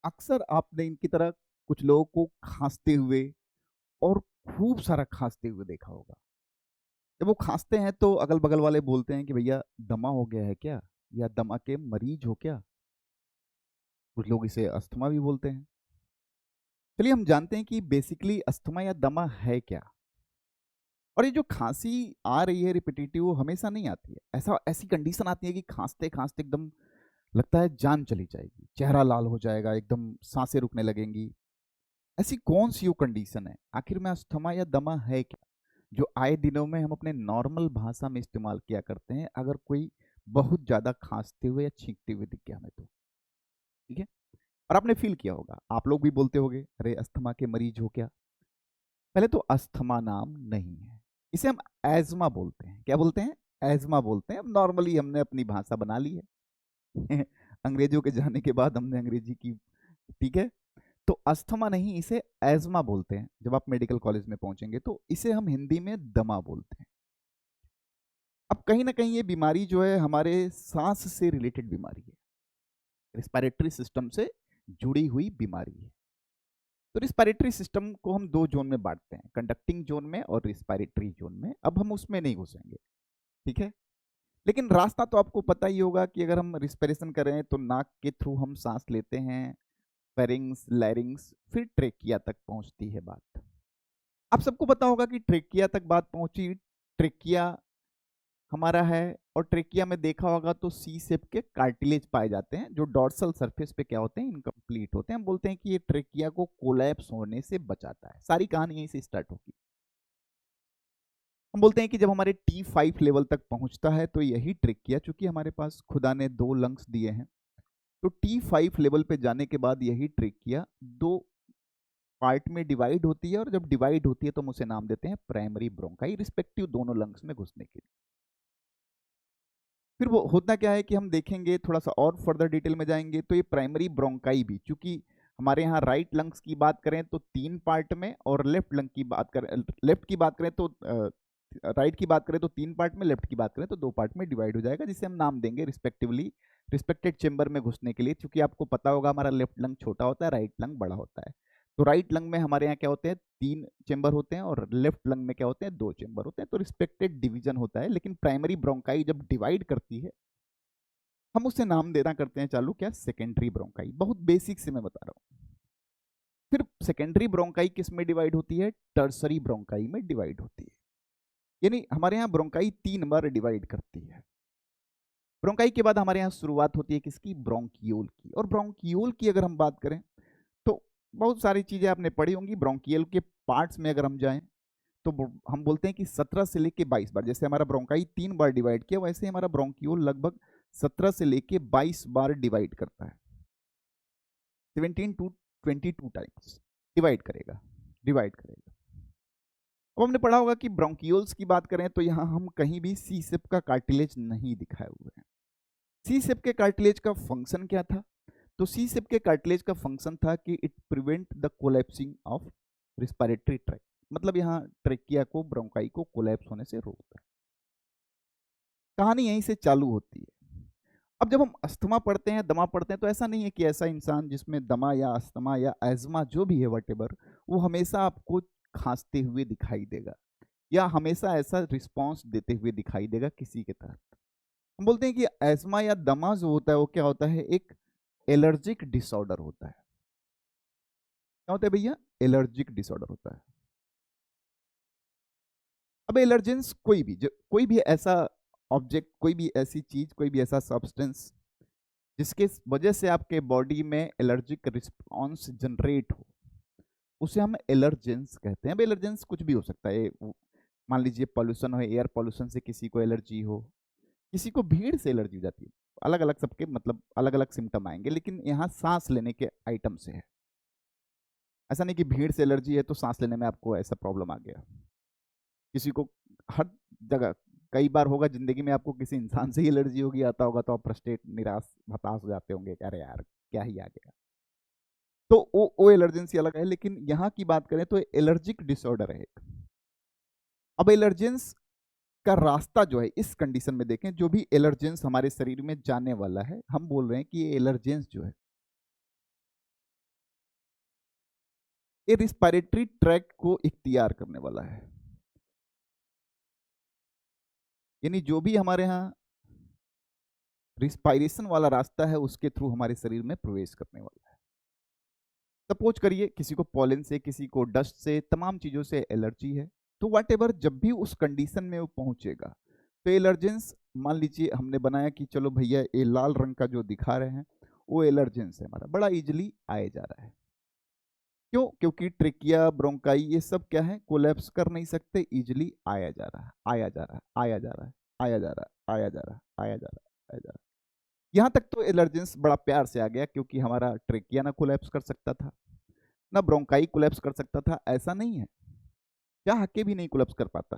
अक्सर आपने इनकी तरह कुछ लोगों को खांसते हुए और खूब सारा खांसते हुए देखा होगा। जब वो खांसते हैं तो अगल-बगल वाले बोलते हैं कि भैया दमा हो गया है क्या? या दमा के मरीज हो क्या? कुछ लोग इसे अस्थमा भी बोलते हैं। चलिए हम जानते हैं कि बेसिकली अस्थमा या दमा है क्या? और ये जो खांसी आ रही है रिपिटेटिव वो हमेशा नहीं आती है। ऐसी कंडीशन आती है कि खांसते-खांसते एकदम लगता है जान चली जाएगी, चेहरा लाल हो जाएगा, एकदम साँसें रुकने लगेंगी। ऐसी कौन-सी वो कंडीशन है? आखिर में अस्थमा या दमा है क्या? जो आए दिनों में हम अपने नॉर्मल भाषा में इस्तेमाल किया करते हैं, अगर कोई बहुत ज़्यादा खाँसते हुए या छींकते हुए दिख गया हमें तो, ठीक है? और आपने फ़ील किया होगा, आप लोग भी बोलते होंगे, "अरे! अस्थमा के मरीज हो क्या?" पहले तो अस्थमा नाम नहीं है, इसे हम एज़मा बोलते हैं। क्या बोलते हैं? एज़मा बोलते हैं। अब नॉर्मली हमने अपनी भाषा बना ली है। अंग्रेज़ों के जाने के बाद हमने अंग्रेज़ी की, ठीक है? तो अस्थमा नहीं, इसे एज़मा बोलते हैं। जब आप मेडिकल कॉलेज में पहुँचेंगे, तो इसे हम हिंदी में दमा बोलते हैं। अब कहीं न कहीं ये बीमारी जो है हमारे साँस से रिलेटेड बीमारी है, रिस्पायरेटरी सिस्टम से जुड़ी हुई बीमारी है। तो रिस्पायरेटरी सिस्टम को हम 2 ज़ोन में बाँटते हैं, कंडक्टिंग ज़ोन में और रिस्पायरेटरी ज़ोन में। अब हम उसमें नहीं घुसेंगे, ठीक है? लेकिन रास्ता तो आपको पता ही होगा कि अगर हम रिस्पिरेशन करें तो नाक के थ्रू हम साँस लेते हैं, फेरिंग्स, लैरिंग्स, फिर ट्रेकिया तक पहुँचती है बात। आप सबको पता होगा कि ट्रेकिया तक बात पहुँची, ट्रेकिया हमारा है, और ट्रेकिया में देखा होगा तो सी शेप के कार्टिलेज पाए जाते हैं जो डॉर्सल सरफेस पे क्या होते हैं, इनकम्प्लीट होते हैं। हम बोलते हैं कि ये ट्रेकिया को कोलैप्स होने से बचाता है। सारी कहानी यहीं से स्टार्ट होगी। हम बोलते हैं कि जब हमारे T5 लेवल तक पहुंचता है तो यही ट्रेकिया, चूंकि हमारे पास खुदा ने 2 लंग्स दिए हैं, तो T5 लेवल पे जाने के बाद यही ट्रेकिया 2 पार्ट में डिवाइड होती है, और जब डिवाइड होती है तो हम उसे नाम देते हैं प्राइमरी ब्रोंकाई, रिस्पेक्टिव दोनों लंग्स में घुसने के लिए। फिर वो होता क्या है कि हम देखेंगे, थोड़ा-सा और फर्दर डिटेल में जाएँगे, तो ये प्राइमरी ब्रोंकाई भी, चूँकि हमारे यहाँ राइट लंग्स की बात करें तो 3 पार्ट में, और लेफ्ट की बात करें तो राइट की बात करें तो 3 पार्ट में, लेफ्ट की बात करें तो 2 पार्ट में डिवाइड हो जाएगा, जिसे हम नाम देंगे रिस्पेक्टिवली रिस्पेक्टेड चेंबर में घुसने के लिए। चूँकि आपको पता होगा हमारा लेफ्ट लंग छोटा होता है, राइट लंग बड़ा होता है। तो राइट लंग में हमारे यहाँ क्या होते हैं, 3 चेंबर होते हैं, और लेफ्ट लंग में क्या होते हैं, 2 चेंबर होते हैं। तो रिस्पेक्टेड डिवीजन होता है, लेकिन प्राइमरी ब्रोंकाई जब डिवाइड करती है, हम उसे नाम देना करते हैं चालू क्या, सेकेंडरी ब्रोंकाई। बहुत बेसिक से मैं बता रहा हूँ। फिर सेकेंडरी ब्रोंकाई किस में डिवाइड होती है, टर्सरी ब्रोंकाई में डिवाइड होती है। यानी हमारे यहाँ ब्रोंकाई 3 बार डिवाइड करती है। ब्रोंकाई के बाद हमारे यहाँ शुरुआत होती है किसकी, ब्रोंकियोल की। और ब्रोंकियोल की अगर हम बात करें तो बहुत सारी चीजें आपने पढ़ी होंगी। ब्रोंकियल के पार्ट्स में अगर हम जाएं तो हम बोलते हैं कि 17 से लेके 22 बार, जैसे हमारा ब्रोंकाई 3 बार डिवाइड किया, वैसे हमारा ब्रोंकियोल लगभग 17 से लेके 22 बार डिवाइड करता है। 17 टू 22 टाइम्स डिवाइड करेगा। अब हमने पढ़ा होगा कि ब्रोंकियोल्स की बात करें तो यहाँ हम कहीं भी सी सेप का कार्टिलेज नहीं दिखाए हुए हैं। सी सेप के कार्टिलेज का फंक्शन क्या था? तो सी सेप के कार्टिलेज का फंक्शन था कि it prevent the collapsing of respiratory tract, मतलब यहाँ ट्रेकिया को, ब्रोंकाई को कोलैप्स होने से रोकता है। कहानी यहीं से चालू होती है। अब जब हम अस्थमा पढ़ते हैं, दमा पढ़ते हैं, तो ऐसा नहीं है कि ऐसा इंसान जिसमें दमा या अस्थमा या एज़मा जो भी है व्हाटएवर, वो हमेशा आपको खांसते हुए दिखाई देगा, या हमेशा ऐसा रिस्पॉन्स देते हुए दिखाई देगा किसी के तहत। हम बोलते हैं कि एस्मा या दमा जो होता है वो क्या होता है, एक एलर्जिक डिसऑर्डर होता है। क्या होता है भैया, एलर्जिक डिसऑर्डर होता है। अब एलर्जेंस कोई भी ऐसा ऑब्जेक्ट, कोई भी ऐसी चीज, कोई भी ऐसा सब्सटेंस जिसके वजह से आपके बॉडी में एलर्जिक रिस्पॉन्स जनरेट हो, उसे हम एलर्जेंस कहते हैं। अब एलर्जेंस कुछ भी हो सकता है। मान लीजिए पॉल्यूशन हो, एयर पॉल्यूशन से किसी को एलर्जी हो, किसी को भीड़ से एलर्जी हो जाती है। अलग अलग सबके मतलब अलग अलग सिम्टम आएंगे, लेकिन यहाँ सांस लेने के आइटम से है। ऐसा नहीं कि भीड़ से एलर्जी है तो सांस लेने में आपको ऐसा प्रॉब्लम आ गया। किसी को हर जगह, कई बार होगा जिंदगी में आपको किसी इंसान से ही एलर्जी होगी, आता होगा तो आप फ्रस्ट्रेट, निराश, हताश हो जाते होंगे, अरे यार क्या ही आ गया। तो वो एलर्जेंसी अलग है, लेकिन यहाँ की बात करें तो एलर्जिक डिसऑर्डर है एक। अब एलर्जेंस का रास्ता जो है इस कंडीशन में देखें, जो भी एलर्जेंस हमारे शरीर में जाने वाला है, हम बोल रहे हैं कि ये एलर्जेंस जो है ये रिस्पायरेटरी ट्रैक्ट को इख्तियार करने वाला है। यानी जो भी हमारे यहाँ रिस्पायरेशन वाला रास्ता है उसके थ्रू हमारे शरीर में प्रवेश करने वाला है। सपोज करिए किसी को पॉलन से, किसी को डस्ट से, तमाम चीजों से एलर्जी है, तो वट एवर जब भी उस कंडीशन में वो पहुंचेगा तो एलर्जेंस, मान लीजिए हमने बनाया कि चलो भैया ये लाल रंग का जो दिखा रहे हैं वो एलर्जेंस है, हमारा बड़ा इजिली आया जा रहा है। क्यों? क्योंकि ट्रिकिया, ब्रोंकाई, ये सब क्या है, कोलैप्स कर नहीं सकते, इजिली आया जा रहा है, आया जा रहा है, आया जा रहा है, आया जा रहा है, आया जा रहा है, आया जा रहा है, आया जा रहा है। यहाँ तक तो एलर्जेंस बड़ा प्यार से आ गया, क्योंकि हमारा ट्रिकिया ना कोलैप्स कर सकता था, ना ब्रोंकाई कोलैप्स कर सकता था, ऐसा नहीं है, चाह के भी नहीं कोलैप्स कर पाता।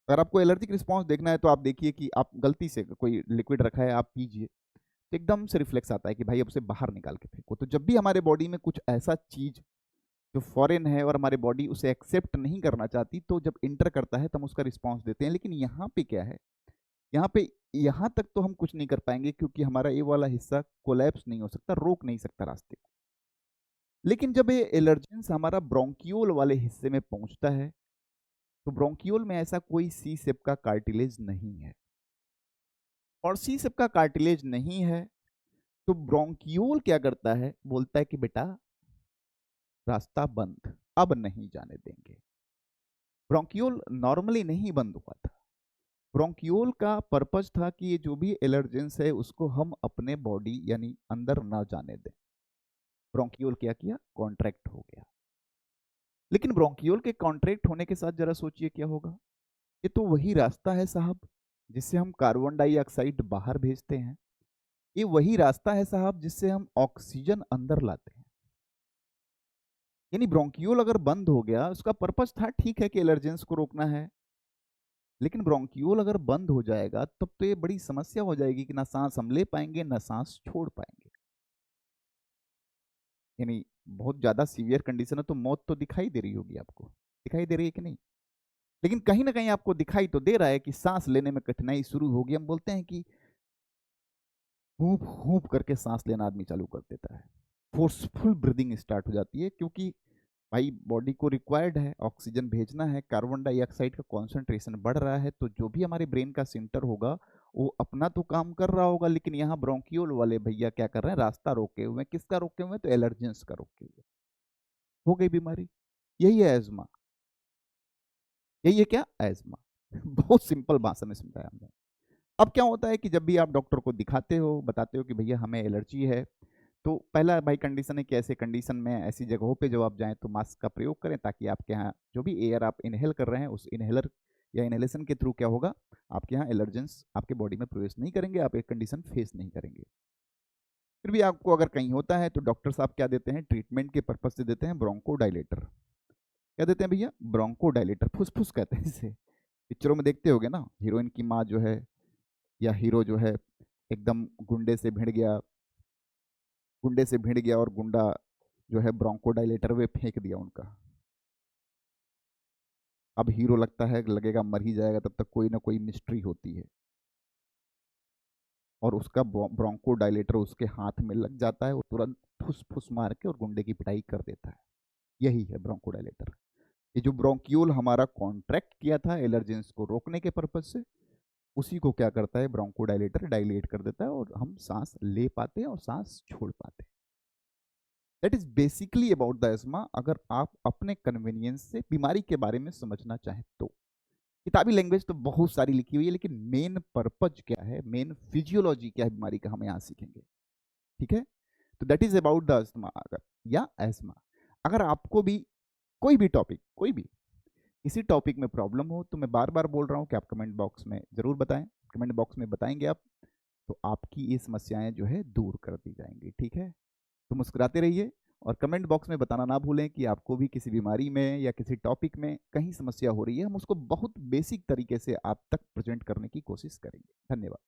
अगर आपको एलर्जिक रिस्पॉन्स देखना है तो आप देखिए कि आप गलती से कोई लिक्विड रखा है, आप पीजिए तो एकदम से रिफ्लेक्स आता है कि भाई अब उसे बाहर निकाल के फेंको। तो जब भी हमारे बॉडी में कुछ ऐसा चीज जो फॉरेन है और हमारी बॉडी उसे एक्सेप्ट नहीं करना चाहती, तो जब इंटर करता है तो हम उसका रिस्पॉन्स देते हैं। लेकिन यहाँ पे क्या है, यहाँ पे यहाँ तक तो हम कुछ नहीं कर पाएंगे, क्योंकि हमारा ये वाला हिस्सा कोलैप्स नहीं हो सकता, रोक नहीं सकता रास्ते को। लेकिन जब ये एलर्जेंस हमारा ब्रोंकियोल वाले हिस्से में पहुंचता है, तो ब्रोंकियोल में ऐसा कोई सी शेप का कार्टिलेज नहीं है, और सी शेप का कार्टिलेज नहीं है तो ब्रोंकियोल क्या करता है, बोलता है कि बेटा रास्ता बंद, अब नहीं जाने देंगे। ब्रोंकियोल नॉर्मली नहीं बंद हुआ था, ब्रोंकियोल का पर्पस था कि ये जो भी एलर्जेंस है उसको हम अपने बॉडी यानी अंदर ना जाने दें। ब्रोंकियोल क्या किया, कॉन्ट्रैक्ट हो गया। लेकिन ब्रोंकियोल के कॉन्ट्रैक्ट होने के साथ जरा सोचिए क्या होगा, ये तो वही रास्ता है साहब जिससे हम कार्बन डाइऑक्साइड बाहर भेजते हैं, ये वही रास्ता है साहब जिससे हम ऑक्सीजन अंदर लाते हैं। यानी ब्रोंकियोल अगर बंद हो गया, उसका पर्पस था ठीक है कि एलर्जेंस को रोकना है, लेकिन ब्रोंकियोल अगर बंद हो जाएगा तब तो ये बड़ी समस्या हो जाएगी कि ना सांस हम ले पाएंगे ना सांस छोड़ पाएंगे। यानी बहुत ज्यादा सीवियर कंडीशन है तो मौत तो दिखाई दे रही होगी आपको, दिखाई दे रही है कि नहीं? लेकिन कहीं ना कहीं आपको दिखाई तो दे रहा है कि सांस लेने में कठिनाई शुरू होगी। हम बोलते हैं कि फूंप फूंप करके सांस लेना आदमी चालू कर देता है, फोर्सफुल ब्रीदिंग स्टार्ट हो जाती है, क्योंकि भाई बॉडी को रिक्वायर्ड है, ऑक्सीजन भेजना है, कार्बन डाइऑक्साइड का कॉन्सेंट्रेशन बढ़ रहा है, तो जो भी हमारे ब्रेन का सेंटर होगा वो अपना तो काम कर रहा होगा, लेकिन यहाँ ब्रोंकियोल वाले भैया क्या कर रहे हैं, रास्ता रोके हुए हैं। किसका रोके हुए हैं? तो एलर्जेंस का रोके हुए, हो गई बीमारी। यही है एजमा, यही है क्या, एजमा। बहुत सिंपल भाषा में समझाया हमने। अब क्या होता है कि जब भी आप डॉक्टर को दिखाते हो, बताते हो कि भैया हमें एलर्जी है, तो पहला भाई कंडीशन है कि ऐसे कंडीशन में ऐसी जगहों पे जब आप जाएं तो मास्क का प्रयोग करें, ताकि आपके यहाँ जो भी एयर आप इनहेल कर रहे हैं उस इनहेलर या इनहेलेशन के थ्रू क्या होगा, आपके यहाँ एलर्जेंस आपके बॉडी में प्रवेश नहीं करेंगे, आप एक कंडीशन फेस नहीं करेंगे। फिर भी आपको अगर कहीं होता है तो डॉक्टर साहब क्या देते हैं, ट्रीटमेंट के पर्पज से देते हैं ब्रोंको डायलेटर। क्या देते हैं भैया? ब्रोंको डायलेटर, फुसफुस कहते हैं इसे। पिक्चरों में देखते होगे ना, हीरोइन की माँ जो है या हीरो जो है एकदम गुंडे से भिड़ गया और गुंडा जो है ब्रोंको डायलेटर वे फेंक दिया उनका। अब हीरो लगेगा मर ही जाएगा, तब तक कोई ना कोई मिस्ट्री होती है और उसका ब्रोंको डायलेटर उसके हाथ में लग जाता है, वो तुरंत फुस फुस मार के और गुंडे की पिटाई कर देता है। यही है ब्रोंको डायलेटर। ये जो ब्रोंक्यूल हमारा कॉन्ट्रैक्ट किया था एलर्जेंस को रोकने के पर्पज से, उसी को क्या करता है, ब्रोंको डायलेटर डायलेट कर देता है और हम सांस ले पाते हैं और सांस छोड़ पाते हैं। That is basically about the ESMA, अगर आप अपने कन्वीनियंस से बीमारी के बारे में समझना चाहें तो। किताबी लैंग्वेज तो बहुत सारी लिखी हुई है, लेकिन मेन पर्पज क्या है, मेन फिजियोलॉजी क्या है बीमारी का, हम यहाँ सीखेंगे। ठीक है, तो that is about the asthma अगर या एस्मा। अगर आपको भी कोई भी टॉपिक, कोई भी किसी टॉपिक में प्रॉब्लम हो, तो मैं बार बार बोल रहा हूँ कि आप कमेंट बॉक्स में जरूर बताएं। कमेंट बॉक्स में बताएंगे आप तो आपकी ये समस्याएं जो है दूर कर दी जाएंगी। ठीक है, तो मुस्कुराते रहिए और कमेंट बॉक्स में बताना ना भूलें कि आपको भी किसी बीमारी में या किसी टॉपिक में कहीं समस्या हो रही है। हम उसको बहुत बेसिक तरीके से आप तक प्रेजेंट करने की कोशिश करेंगे। धन्यवाद।